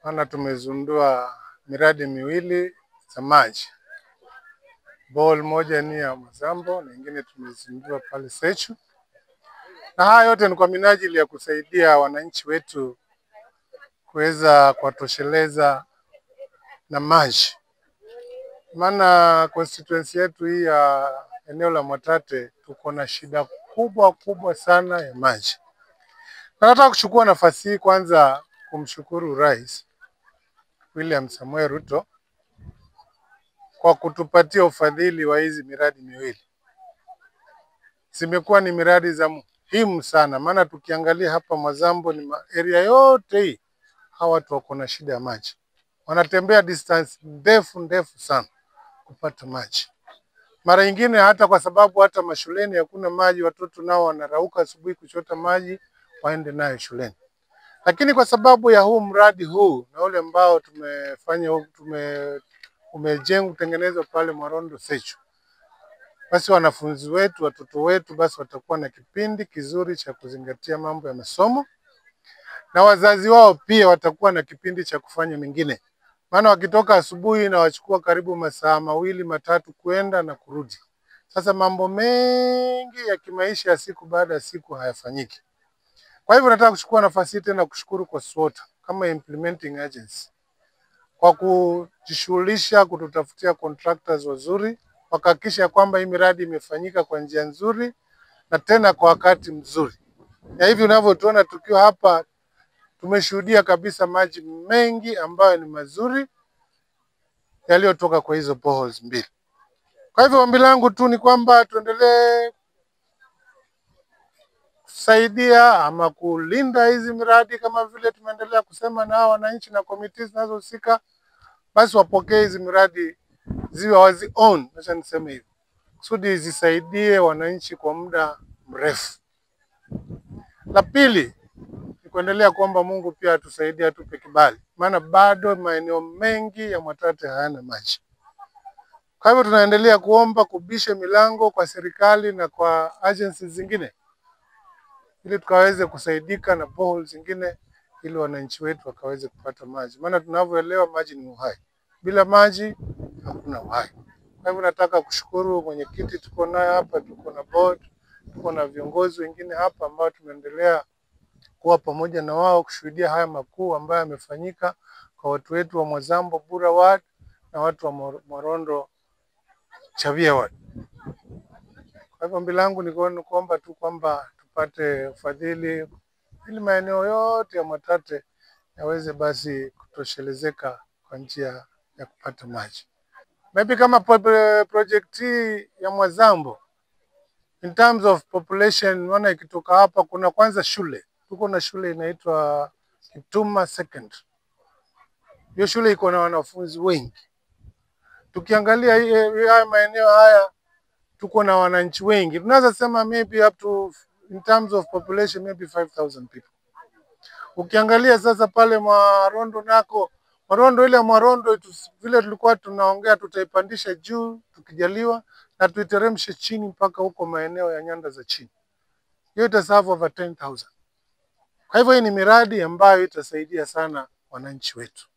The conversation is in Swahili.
Maana tumezundua miradi miwili za maji. Bowl moja ni ya Mwazambo na nyingine tumezindua pale Sechu. Na haya yote ni kwa minajili ya kusaidia wananchi wetu kuweza kuwatosheleza na maji. Maana constituency yetu hii ya eneo la Mwatate tuko na shida kubwa sana ya maji. Na nataka kuchukua nafasi hii kwanza kumshukuru Rais William Samoei Ruto kwa kutupatia ufadhili wa hizi miradi miwili. Zimekuwa ni miradi za muhimu sana, maana tukiangalia hapa Mwazambo ni area yote hii hawa watu wako na shida ya maji. Wanatembea distance ndefu sana kupata maji. Mara nyingine hata kwa sababu hata mashuleni hakuna maji, watoto nao wanarauka asubuhi kuchota maji waende nayo shuleni. Lakini kwa sababu ya huu mradi huu na ule ambao tumefanya umejengwa kutengenezwa pale Mwarondo Sechu, basi wanafunzi wetu, watoto wetu basi watakuwa na kipindi kizuri cha kuzingatia mambo ya masomo, na wazazi wao pia watakuwa na kipindi cha kufanya mengine. Maana wakitoka asubuhi na wachukua karibu masaa 2-3 kwenda na kurudi. Sasa mambo mengi ya kimaisha ya siku baada ya siku hayafanyiki. Kwa hivyo nataka kuchukua nafasi hii tena kushukuru kwa SWOTA kama implementing agency kwa kujishughulisha kututafutia contractors wazuri, wakahakikisha kwamba hii miradi imefanyika kwa njia nzuri na tena kwa wakati mzuri. Na hivi unavyotuona tukiwa hapa tumeshuhudia kabisa maji mengi ambayo ni mazuri yaliyotoka kwa hizo boreholes mbili. Kwa hivyo ombi langu tu ni kwamba tuendelee kusaidia ama kulinda hizi miradi kama vile tumeendelea kusema na wananchi na committees zinazohusika, basi wapokee hizi miradi ziwe wazi own, acha niseme hivyo, kusudi zisaidie wananchi kwa muda mrefu. La pili ni kuendelea kuomba Mungu pia atusaidie, atupe kibali, maana bado maeneo mengi ya Mwatate hayana maji. Kwa hivyo tunaendelea kuomba, kubisha milango kwa serikali na kwa agencies zingine ili tukaweze kusaidika na boreholes zingine ili wananchi wetu wakaweze kupata maji. Maana tunavyoelewa maji ni uhai. Bila maji hakuna uhai. Kwa hivyo nataka kushukuru mwenyekiti tuko naye hapa, tuko na board, tuko na viongozi wengine hapa ambao tumeendelea kuwa pamoja na wao kushuhudia haya makuu ambayo yamefanyika kwa watu wetu wa Mwazambo Bura Ward na watu wa Mwarondo Chavia Ward. Kwa hivyo ombi langu ni kuomba tu kwamba tupate ufadhili ili maeneo yote ya Mwatate yaweze basi kutoshelezeka kwa njia ya kupata maji. Maybe kama project hii ya Mwazambo, in terms of population, wana ikitoka hapa kuna kwanza shule. Tuko na shule inaitwa Kituma Secondary. Hiyo shule iko na wanafunzi wengi. Tukiangalia haya maeneo haya tuko na wananchi wengi. Tunaweza sema maybe up to, in terms of population, maybe 5,000 people. Ukiangalia sasa pale Mwarondo nako, Mwarondo ile Mwarondo vile tulikuwa tunaongea tutaipandisha juu tukijaliwa na tuiteremshe chini mpaka huko maeneo ya nyanda za chini. Hiyo itaserve over 10,000. Kwa hivyo hii ni miradi ambayo itasaidia sana wananchi wetu.